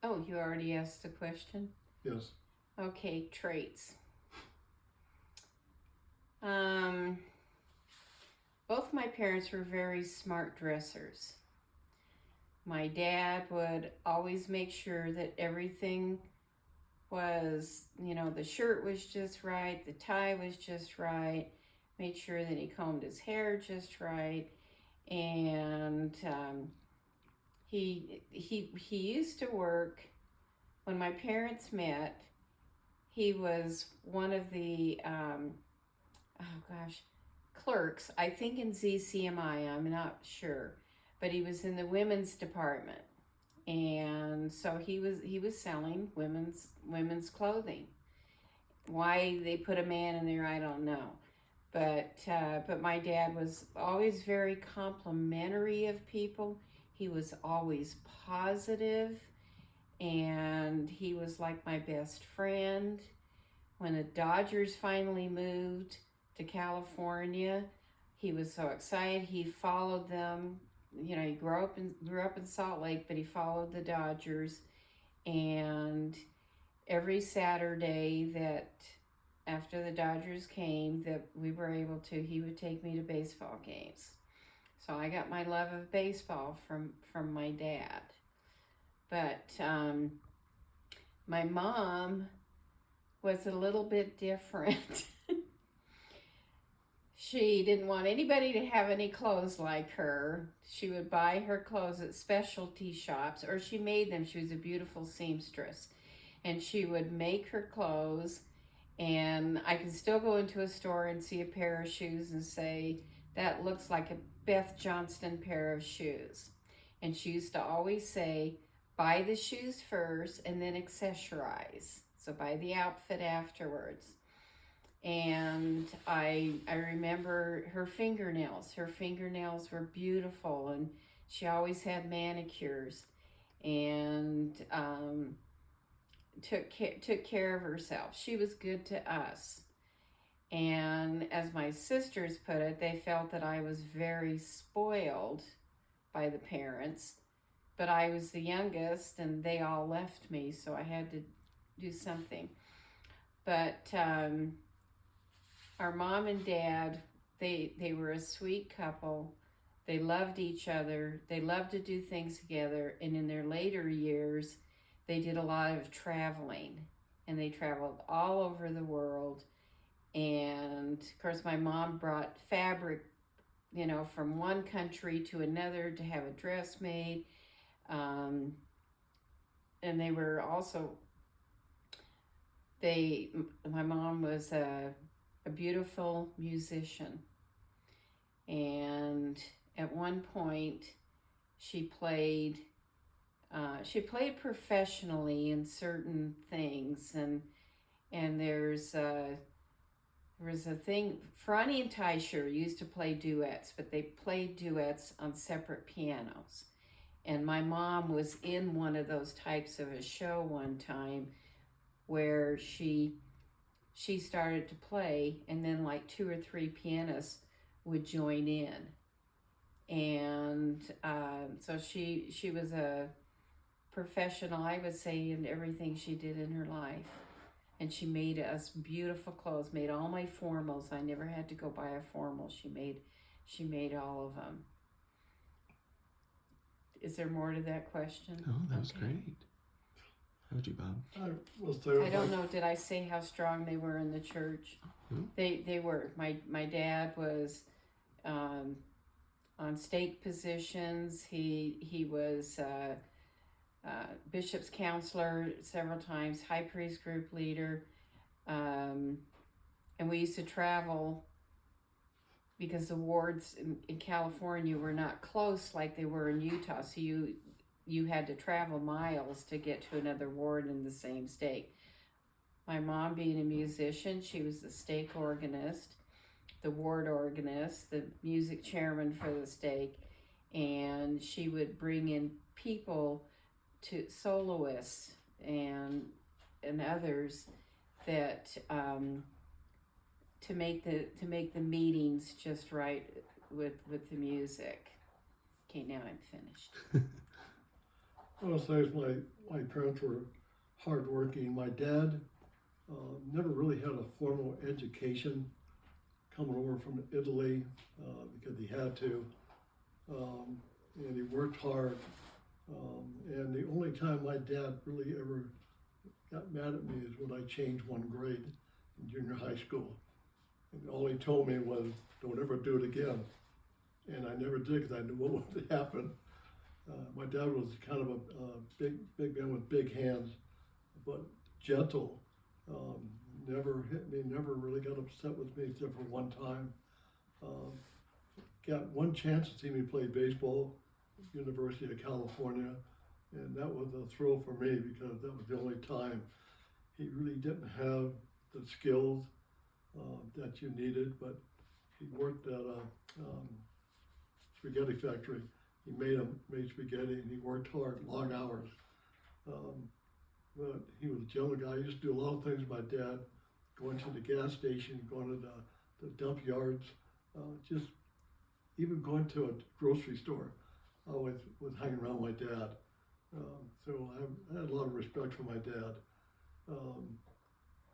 Oh, you already asked the question? Yes. Okay, traits. Um, both my parents were very smart dressers. My dad would always make sure that everything was, the shirt was just right, the tie was just right, made sure that he combed his hair just right, and he used to work when my parents met. He was one of the oh gosh, clerks, I think in ZCMI, I'm not sure, but he was in the women's department, and so he was selling women's clothing. Why they put a man in there, I don't know. But my dad was always very complimentary of people. He was always positive, and he was like my best friend. When the Dodgers finally moved to California, he was so excited. He followed them. He grew up in Salt Lake, but he followed the Dodgers. And every Saturday that after the Dodgers came, that we were able to, he would take me to baseball games. So I got my love of baseball from my dad. But my mom was a little bit different. She didn't want anybody to have any clothes like her. She would buy her clothes at specialty shops, or she made them. She was a beautiful seamstress. And she would make her clothes, and I can still go into a store and see a pair of shoes and say, that looks like a Beth Johnston pair of shoes. And she used to always say, buy the shoes first and then accessorize. So buy the outfit afterwards. And I remember her fingernails. Her fingernails were beautiful, and she always had manicures, and took care of herself. She was good to us. And as my sisters put it, they felt that I was very spoiled by the parents, but I was the youngest, and they all left me, so I had to do something. But our mom and dad, they were a sweet couple. They loved each other. They loved to do things together. And in their later years, they did a lot of traveling. And they traveled all over the world. And of course, my mom brought fabric, from one country to another to have a dress made. And they were also, my mom was a beautiful musician, and at one point she played professionally in certain things, and there was a thing. Franny and Teicher used to play duets, but they played duets on separate pianos, and my mom was in one of those types of a show one time where she started to play, and then like two or three pianists would join in. And so she was a professional, I would say, in everything she did in her life. And she made us beautiful clothes, made all my formals. I never had to go buy a formal. She made all of them. Is there more to that question? Oh, that was great. How would you, Bob? I don't know. Did I say how strong they were in the church? Mm-hmm. They were. My dad was on stake positions. He was bishop's counselor several times, high priest group leader, and we used to travel because the wards in California were not close like they were in Utah. So you had to travel miles to get to another ward in the same stake. My mom, being a musician, she was the stake organist, the ward organist, the music chairman for the stake, and she would bring in people, to soloists and others, that to make the meetings just right with the music. Okay, now I'm finished. I want to say is my parents were hardworking. My dad never really had a formal education, coming over from Italy because he had to, and he worked hard. And the only time my dad really ever got mad at me is when I changed one grade in junior high school. And all he told me was, "Don't ever do it again." And I never did because I knew what would happen. My dad was kind of a big man with big hands, but gentle. Never hit me, never really got upset with me except for one time. Got one chance to see me play baseball at University of California, and that was a thrill for me because that was the only time. He really didn't have the skills that you needed, but he worked at a spaghetti factory. He made spaghetti, and he worked hard, long hours. But he was a gentle guy. He used to do a lot of things with my dad, going to the gas station, going to the dump yards, just even going to a grocery store. I always was hanging around my dad. So I had a lot of respect for my dad.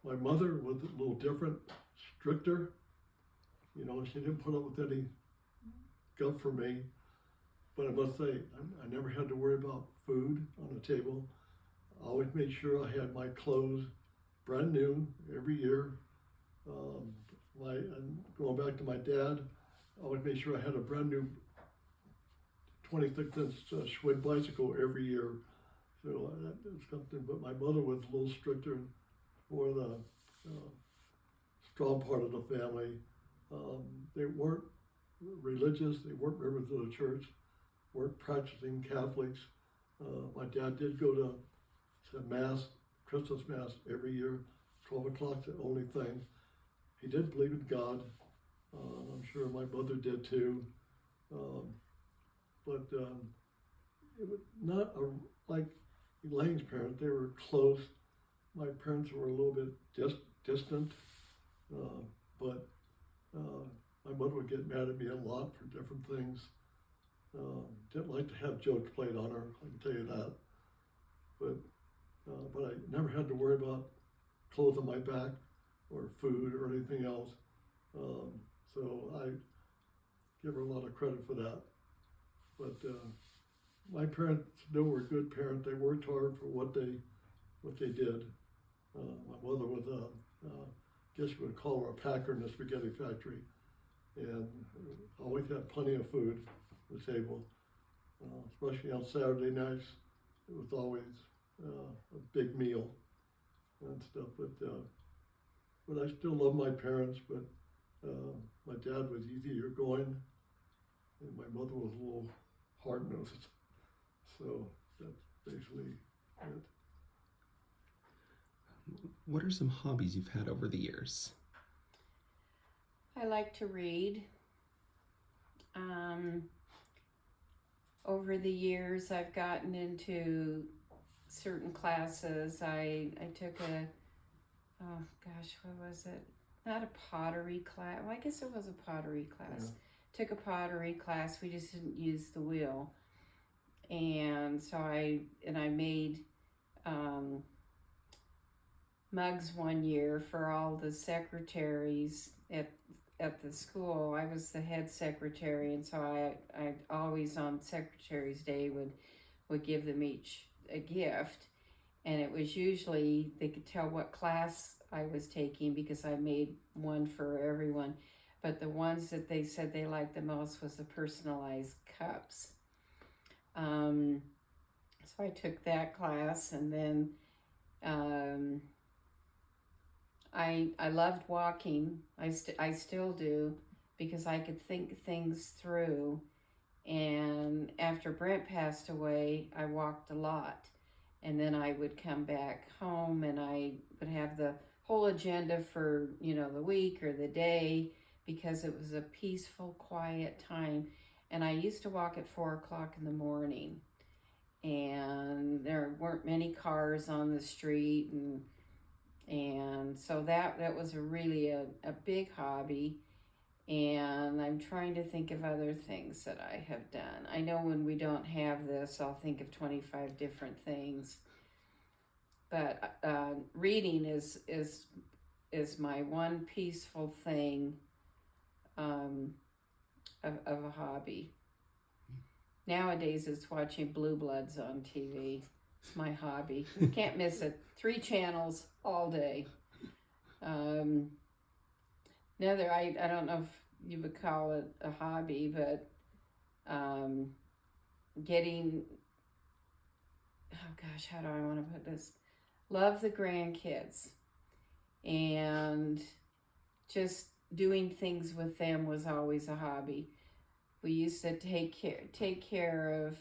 My mother was a little different, stricter. You know, she didn't put up with any guff for me. But I must say, I never had to worry about food on the table. I always made sure I had my clothes brand new every year. And going back to my dad, I always made sure I had a brand new 26-inch Schwinn bicycle every year. So that was something. But my mother was a little stricter, more the strong part of the family. They weren't religious. They weren't members of the church. Weren't practicing Catholics. My dad did go to Mass, Christmas Mass every year. 12 o'clock's the only thing. He did believe in God. I'm sure my mother did too. But it was not like Elaine's parents. They were close. My parents were a little bit distant. But my mother would get mad at me a lot for different things. Didn't like to have jokes played on her, I can tell you that. But I never had to worry about clothes on my back or food or anything else. So I give her a lot of credit for that. But my parents still were good parents. They worked hard for what they did. My mother was I guess you would call her a packer in the spaghetti factory, and always had plenty of food on the table, especially on Saturday nights. It was always a big meal and stuff. But I still love my parents. But my dad was easier going, and my mother was a little hard-nosed. So that's basically it. What are some hobbies you've had over the years? I like to read. Over the years, I've gotten into certain classes. I took what was it? Not a pottery class. Well, I guess it was a pottery class. Yeah. Took a pottery class. We just didn't use the wheel. And so I made mugs one year for all the secretaries at the school. I was the head secretary, and so I always on Secretary's Day would give them each a gift, and it was usually they could tell what class I was taking because I made one for everyone, but the ones that they said they liked the most was the personalized cups. So I took that class, and then I loved walking. I still do, because I could think things through. And after Brent passed away, I walked a lot. And then I would come back home, and I would have the whole agenda for, the week or the day, because it was a peaceful, quiet time. And I used to walk at 4 o'clock in the morning. And there weren't many cars on the street, and so that was really a big hobby. And I'm trying to think of other things that I have done. I know when we don't have this, I'll think of 25 different things. But reading is my one peaceful thing of a hobby. Nowadays, it's watching Blue Bloods on TV. It's my hobby. Can't miss it. 3 channels all day. Another, I don't know if you would call it a hobby, but getting, oh gosh, how do I want to put this? Love the grandkids. And just doing things with them was always a hobby. We used to take care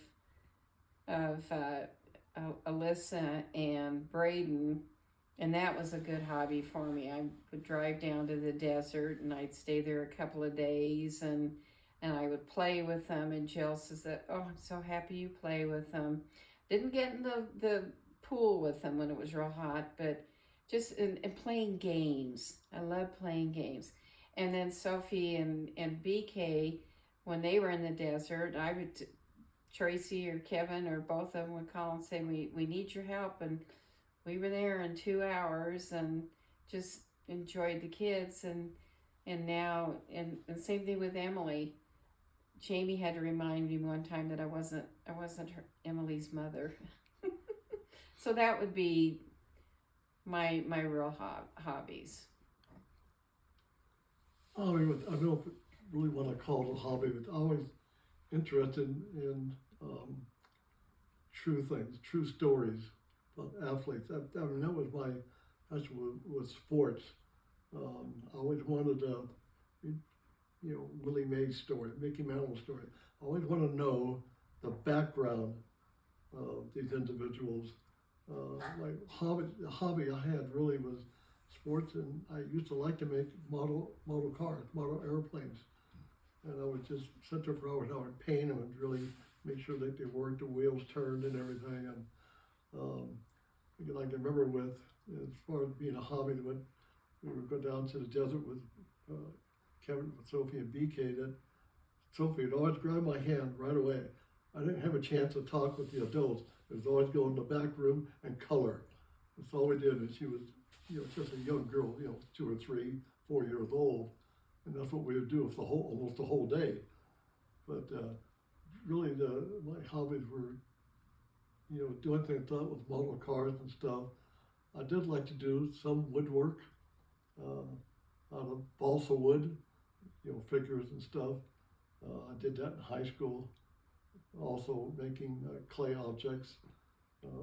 of Alyssa and Braden, and that was a good hobby for me. I would drive down to the desert, and I'd stay there a couple of days, and I would play with them. And Jill says that, oh, I'm so happy you play with them. Didn't get in the pool with them when it was real hot, but just in playing games. I love playing games. And then Sophie and BK, when they were in the desert, I would, Tracy or Kevin or both of them would call and say, we need your help. And we were there in 2 hours and just enjoyed the kids. And now, and same thing with Emily. Jamie had to remind me one time that I wasn't Emily's mother. So that would be my real hobbies. I don't know if I really want to call it a hobby, but always interested in true things, true stories about athletes. I mean, that was that's with sports. I always wanted to, Willie Mays story, Mickey Mantle story. I always want to know the background of these individuals. The hobby I had really was sports, and I used to like to make model cars, model airplanes. And I would just sit there for hours. I would paint them and really make sure that they worked, the wheels turned and everything. And I can remember as far as being a hobby, when we would go down to the desert with Kevin, with Sophie and BK, that Sophie would always grab my hand right away. I didn't have a chance to talk with the adults. It was always go in the back room and color. That's all we did. And she was, just a young girl, 2 or 3, 4 years old. And that's what we would do for almost the whole day. But really, my hobbies were, doing things with model cars and stuff. I did like to do some woodwork out of balsa wood, figures and stuff. I did that in high school. Also making clay objects.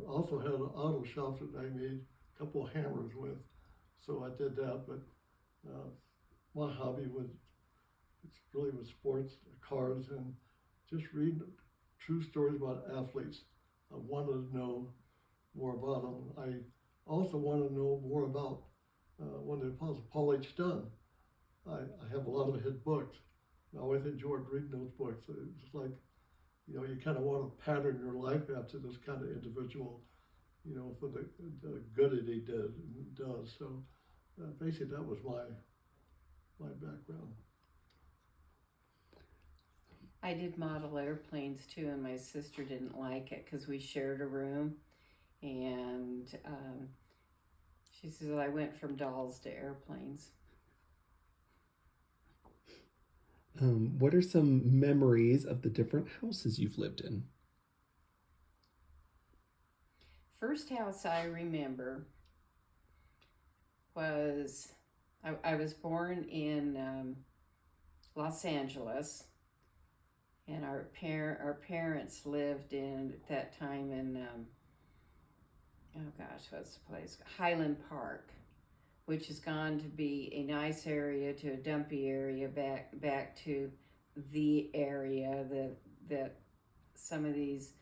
Also had an auto shop that I made a couple of hammers with. So I did that, but my hobby was sports, cars, and just reading true stories about athletes. I wanted to know more about them. I also wanted to know more about one of the apostles, Paul H. Dunn. I have a lot of his books. I always enjoyed reading those books. It's like, you kind of want to pattern your life after this kind of individual, for the good that he did and does. So basically that was my background. I did model airplanes too, and my sister didn't like it because we shared a room. And she says, I went from dolls to airplanes. What are some memories of the different houses you've lived in? First house I remember was, I was born in Los Angeles, and our parents lived at that time in, what's the place? Highland Park, which has gone to be a nice area to a dumpy area, back to the area that some of these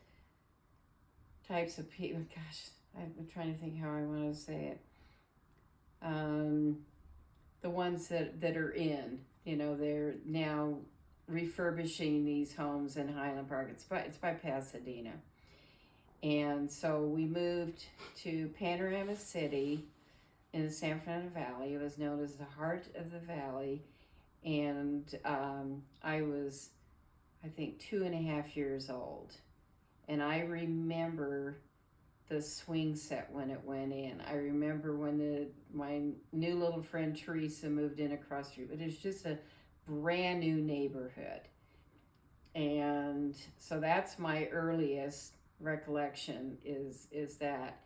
types of people, gosh, I'm trying to think how I want to say it. The ones that are in, they're now refurbishing these homes in Highland Park. It's by Pasadena. And so we moved to Panorama City in the San Fernando Valley. It was known as the heart of the valley. and I was, I think, 2.5 years old. And I remember the swing set when it went in. I remember when my new little friend Teresa moved in across the street. But it was just a brand new neighborhood. And so that's my earliest recollection is that.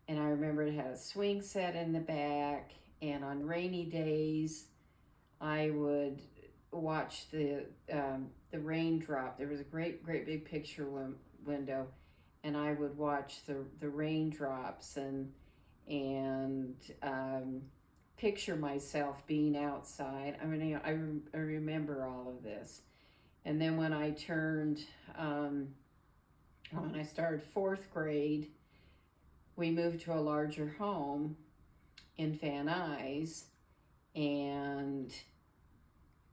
And I remember it had a swing set in the back, and on rainy days I would watch the raindrop. There was a great big picture window, and I would watch the raindrops and picture myself being outside. I mean, I remember all of this. And then when I turned, when I started 4th grade, we moved to a larger home in Van Nuys, and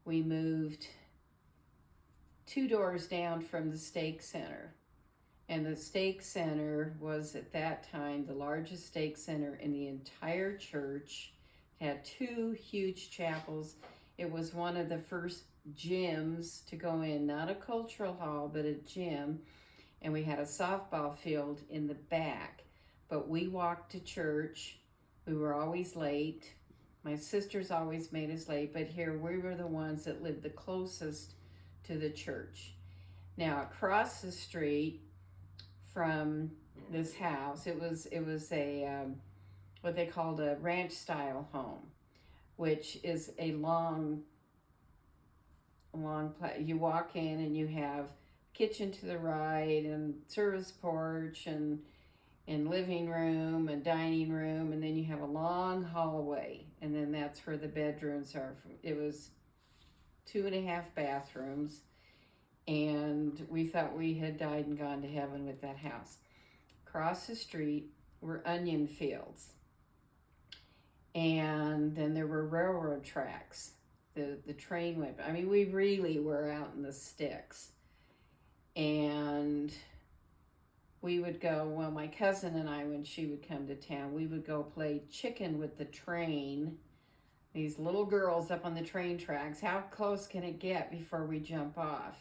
we moved 2 doors down from the stake center. And the stake center was at that time the largest stake center in the entire church. It had 2 huge chapels. It was one of the first gyms to go in, not a cultural hall, but a gym. And we had a softball field in the back. But we walked to church. We were always late. My sisters always made us late, but here we were the ones that lived the closest to the church. Now, across the street from this house, it was a what they called a ranch style home, which is a long you walk in and you have kitchen to the right and service porch and living room and dining room, and then you have a long hallway, and then that's where the bedrooms are. It was 2.5 bathrooms, and we thought we had died and gone to heaven with that house. Across the street were onion fields, and then there were railroad tracks. The train went. I mean, we really were out in the sticks, and we would go, well, my cousin and I, when she would come to town, we would go play chicken with the train. These little girls up on the train tracks, how close can it get before we jump off?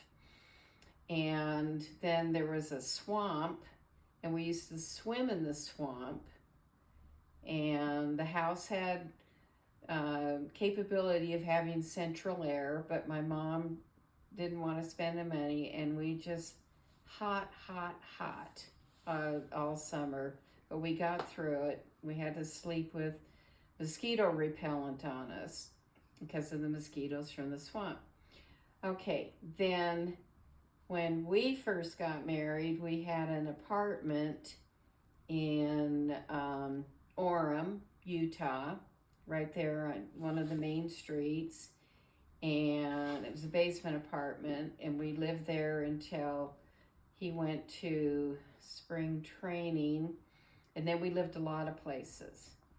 And then there was a swamp, and we used to swim in the swamp. And the house had capability of having central air, but my mom didn't want to spend the money, and we just hot all summer, but we got through it. We had to sleep with mosquito repellent on us because of the mosquitoes from the swamp. Okay, then when we first got married, we had an apartment in Orem, Utah, right there on one of the main streets, and it was a basement apartment, and we lived there until he went to spring training, and then we lived a lot of places.